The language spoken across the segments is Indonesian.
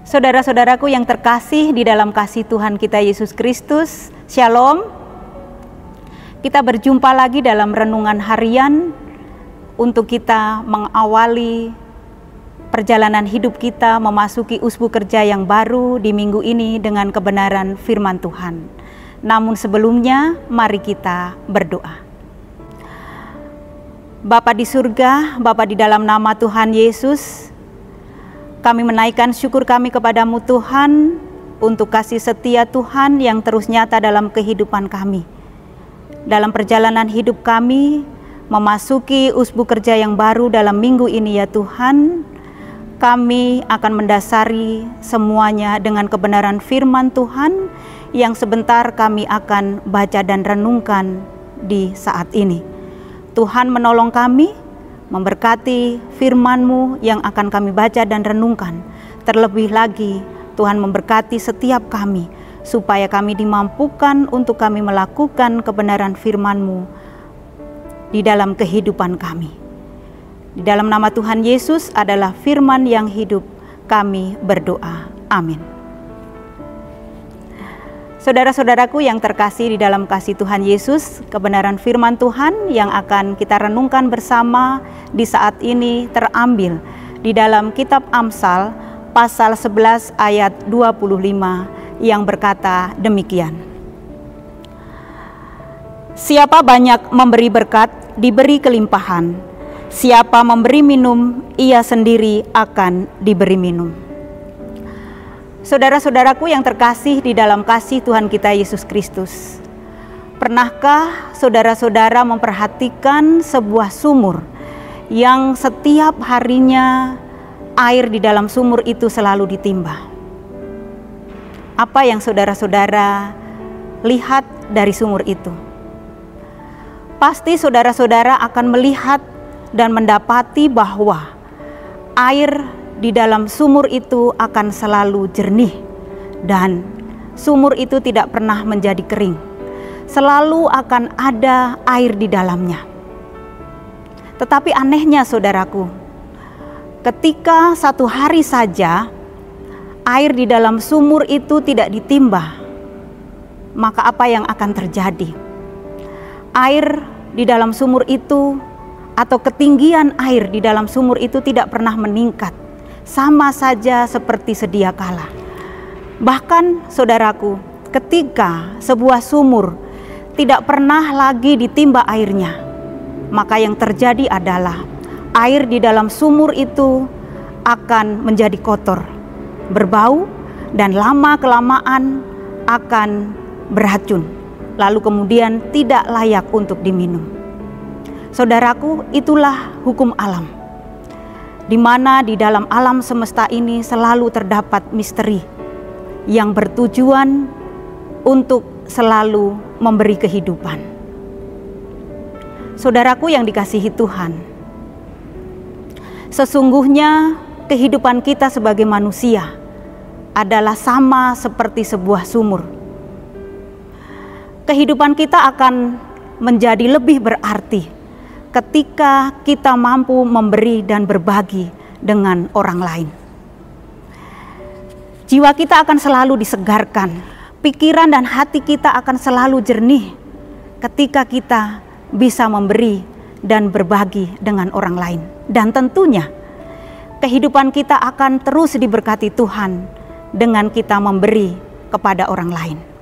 Saudara-saudaraku yang terkasih di dalam kasih Tuhan kita Yesus Kristus, Shalom. Kita berjumpa lagi dalam renungan harian untuk kita mengawali perjalanan hidup kita memasuki usbu kerja yang baru di minggu ini dengan kebenaran firman Tuhan. Namun sebelumnya, mari kita berdoa. Bapa di surga, Bapa di dalam nama Tuhan Yesus, kami menaikkan syukur kami kepadamu Tuhan untuk kasih setia Tuhan yang terus nyata dalam kehidupan kami. Dalam perjalanan hidup kami memasuki usbu kerja yang baru dalam minggu ini ya Tuhan, kami akan mendasari semuanya dengan kebenaran firman Tuhan yang sebentar kami akan baca dan renungkan di saat ini. Tuhan menolong kami, memberkati firman-Mu yang akan kami baca dan renungkan. Terlebih lagi, Tuhan memberkati setiap kami, supaya kami dimampukan untuk kami melakukan kebenaran firman-Mu di dalam kehidupan kami. Di dalam nama Tuhan Yesus adalah firman yang hidup, kami berdoa. Amin. Saudara-saudaraku yang terkasih di dalam kasih Tuhan Yesus, kebenaran firman Tuhan yang akan kita renungkan bersama di saat ini terambil di dalam kitab Amsal pasal 11 ayat 25 yang berkata demikian. Siapa banyak memberi berkat, diberi kelimpahan. Siapa memberi minum, ia sendiri akan diberi minum. Saudara-saudaraku yang terkasih di dalam kasih Tuhan kita Yesus Kristus, pernahkah saudara-saudara memperhatikan sebuah sumur yang setiap harinya air di dalam sumur itu selalu ditimba? Apa yang saudara-saudara lihat dari sumur itu? Pasti saudara-saudara akan melihat dan mendapati bahwa air di dalam sumur itu akan selalu jernih dan sumur itu tidak pernah menjadi kering. Selalu akan ada air di dalamnya. Tetapi anehnya saudaraku, ketika satu hari saja air di dalam sumur itu tidak ditimba, maka apa yang akan terjadi? Air di dalam sumur itu atau ketinggian air di dalam sumur itu tidak pernah meningkat, sama saja seperti sedia kala. Bahkan saudaraku, ketika sebuah sumur tidak pernah lagi ditimba airnya, maka yang terjadi adalah air di dalam sumur itu akan menjadi kotor, berbau, dan lama-kelamaan akan beracun, lalu kemudian tidak layak untuk diminum. Saudaraku, itulah hukum alam, di mana di dalam alam semesta ini selalu terdapat misteri yang bertujuan untuk selalu memberi kehidupan. Saudaraku yang dikasihi Tuhan, sesungguhnya kehidupan kita sebagai manusia adalah sama seperti sebuah sumur. Kehidupan kita akan menjadi lebih berarti ketika kita mampu memberi dan berbagi dengan orang lain. Jiwa kita akan selalu disegarkan, pikiran dan hati kita akan selalu jernih ketika kita bisa memberi dan berbagi dengan orang lain. Dan tentunya kehidupan kita akan terus diberkati Tuhan dengan kita memberi kepada orang lain.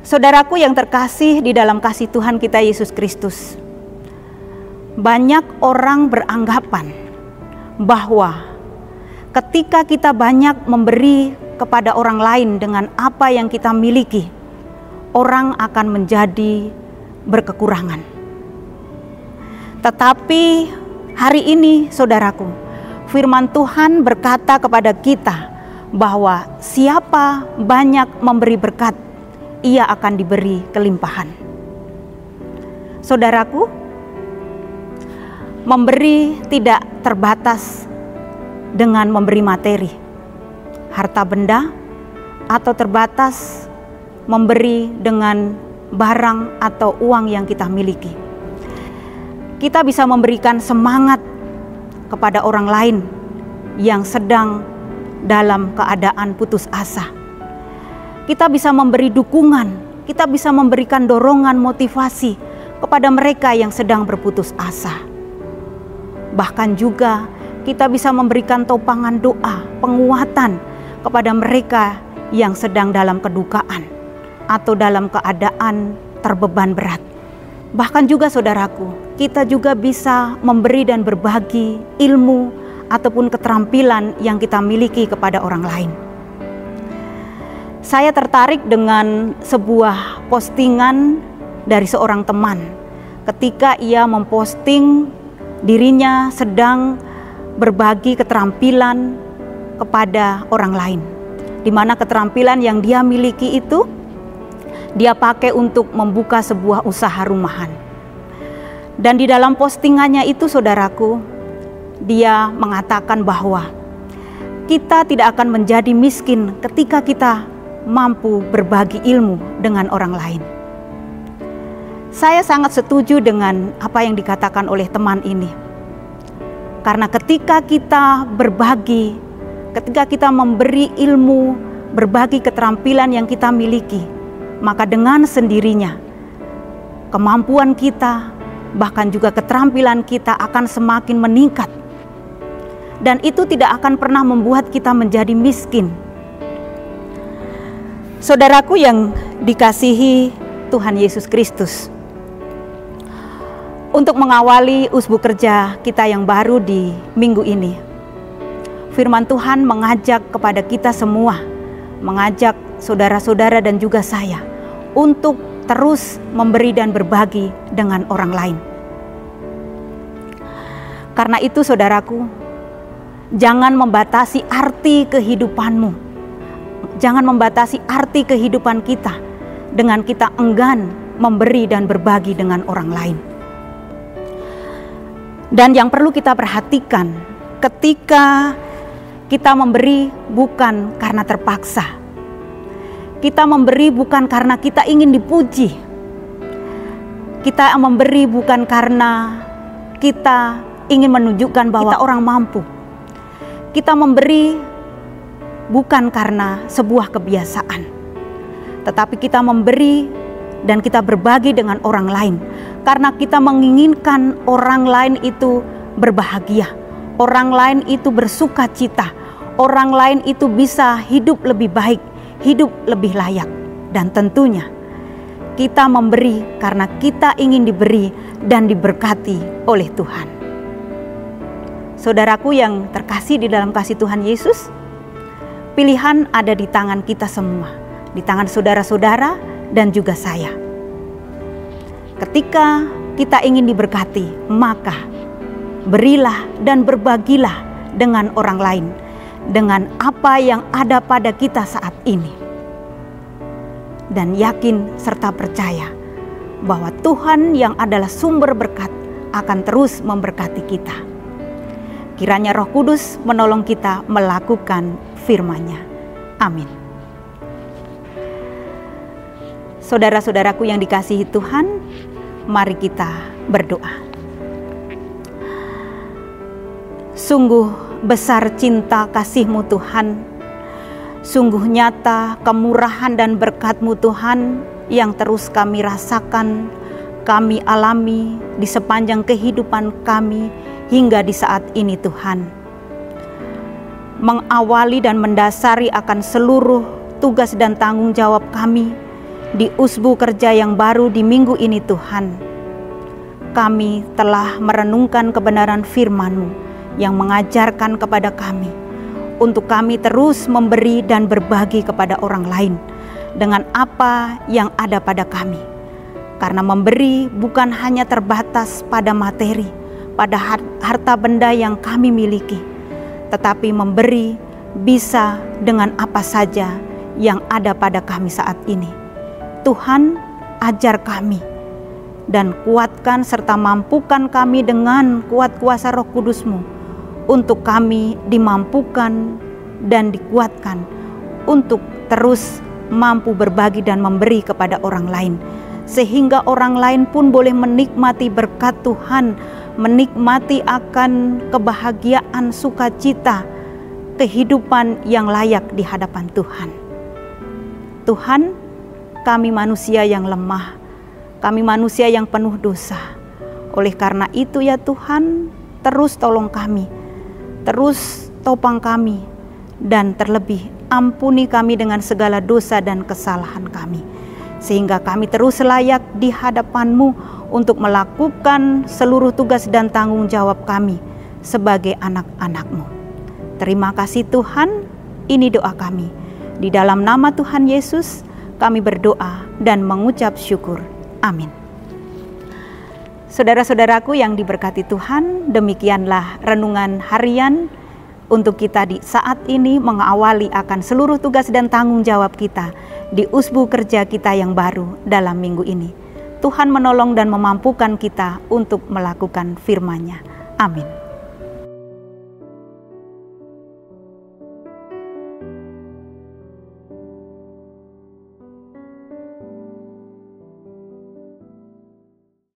Saudaraku yang terkasih di dalam kasih Tuhan kita Yesus Kristus, banyak orang beranggapan bahwa ketika kita banyak memberi kepada orang lain dengan apa yang kita miliki, orang akan menjadi berkekurangan. Tetapi hari ini saudaraku, firman Tuhan berkata kepada kita bahwa siapa banyak memberi berkat, ia akan diberi kelimpahan. Saudaraku, memberi tidak terbatas dengan memberi materi, harta benda, atau terbatas memberi dengan barang atau uang yang kita miliki. Kita bisa memberikan semangat kepada orang lain yang sedang dalam keadaan putus asa. Kita bisa memberi dukungan, kita bisa memberikan dorongan motivasi kepada mereka yang sedang berputus asa. Bahkan juga kita bisa memberikan topangan doa, penguatan kepada mereka yang sedang dalam kedukaan atau dalam keadaan terbeban berat. Bahkan juga saudaraku, kita juga bisa memberi dan berbagi ilmu ataupun keterampilan yang kita miliki kepada orang lain. Saya tertarik dengan sebuah postingan dari seorang teman ketika ia memposting dirinya sedang berbagi keterampilan kepada orang lain, di mana keterampilan yang dia miliki itu dia pakai untuk membuka sebuah usaha rumahan. Dan di dalam postingannya itu saudaraku, dia mengatakan bahwa kita tidak akan menjadi miskin ketika kita mampu berbagi ilmu dengan orang lain. Saya sangat setuju dengan apa yang dikatakan oleh teman ini. Karena ketika kita berbagi, ketika kita memberi ilmu, berbagi keterampilan yang kita miliki, maka dengan sendirinya kemampuan kita, bahkan juga keterampilan kita akan semakin meningkat. Dan itu tidak akan pernah membuat kita menjadi miskin. Saudaraku yang dikasihi Tuhan Yesus Kristus, untuk mengawali usbu kerja kita yang baru di minggu ini, firman Tuhan mengajak kepada kita semua, mengajak saudara-saudara dan juga saya untuk terus memberi dan berbagi dengan orang lain. Karena itu saudaraku, jangan membatasi arti kehidupanmu. Jangan membatasi arti kehidupan kita dengan kita enggan memberi dan berbagi dengan orang lain. Dan yang perlu kita perhatikan, ketika kita memberi bukan karena terpaksa. Kita memberi bukan karena kita ingin dipuji. Kita memberi bukan karena kita ingin menunjukkan bahwa kita orang mampu. Kita memberi bukan karena sebuah kebiasaan, tetapi kita memberi dan kita berbagi dengan orang lain karena kita menginginkan orang lain itu berbahagia, orang lain itu bersuka cita, orang lain itu bisa hidup lebih baik, hidup lebih layak. Dan tentunya kita memberi karena kita ingin diberi dan diberkati oleh Tuhan. Saudaraku yang terkasih di dalam kasih Tuhan Yesus, pilihan ada di tangan kita semua, di tangan saudara-saudara dan juga saya. Ketika kita ingin diberkati, maka berilah dan berbagilah dengan orang lain, dengan apa yang ada pada kita saat ini. Dan yakin serta percaya bahwa Tuhan yang adalah sumber berkat akan terus memberkati kita. Kiranya Roh Kudus menolong kita melakukan firman-Nya. Amin. Saudara-saudaraku yang dikasihi Tuhan, mari kita berdoa. Sungguh besar cinta kasih-Mu Tuhan, sungguh nyata kemurahan dan berkat-Mu Tuhan yang terus kami rasakan, kami alami di sepanjang kehidupan kami hingga di saat ini Tuhan. Mengawali dan mendasari akan seluruh tugas dan tanggung jawab kami di usbu kerja yang baru di minggu ini Tuhan. Kami telah merenungkan kebenaran firman-Mu yang mengajarkan kepada kami untuk kami terus memberi dan berbagi kepada orang lain dengan apa yang ada pada kami. Karena memberi bukan hanya terbatas pada materi, pada harta benda yang kami miliki, tetapi memberi bisa dengan apa saja yang ada pada kami saat ini. Tuhan, ajar kami dan kuatkan serta mampukan kami dengan kuat kuasa Roh Kudus-Mu untuk kami dimampukan dan dikuatkan untuk terus mampu berbagi dan memberi kepada orang lain, sehingga orang lain pun boleh menikmati berkat Tuhan, menikmati akan kebahagiaan, sukacita kehidupan yang layak di hadapan Tuhan. Tuhan, kami manusia yang lemah, kami manusia yang penuh dosa. Oleh karena itu ya Tuhan, terus tolong kami, terus topang kami, dan terlebih ampuni kami dengan segala dosa dan kesalahan kami, sehingga kami terus layak di hadapan-Mu untuk melakukan seluruh tugas dan tanggung jawab kami sebagai anak-anak-Mu. Terima kasih Tuhan, ini doa kami. Di dalam nama Tuhan Yesus kami berdoa dan mengucap syukur. Amin. Saudara-saudaraku yang diberkati Tuhan, demikianlah renungan harian untuk kita di saat ini mengawali akan seluruh tugas dan tanggung jawab kita di usbu kerja kita yang baru dalam minggu ini. Tuhan menolong dan memampukan kita untuk melakukan firman-Nya. Amin.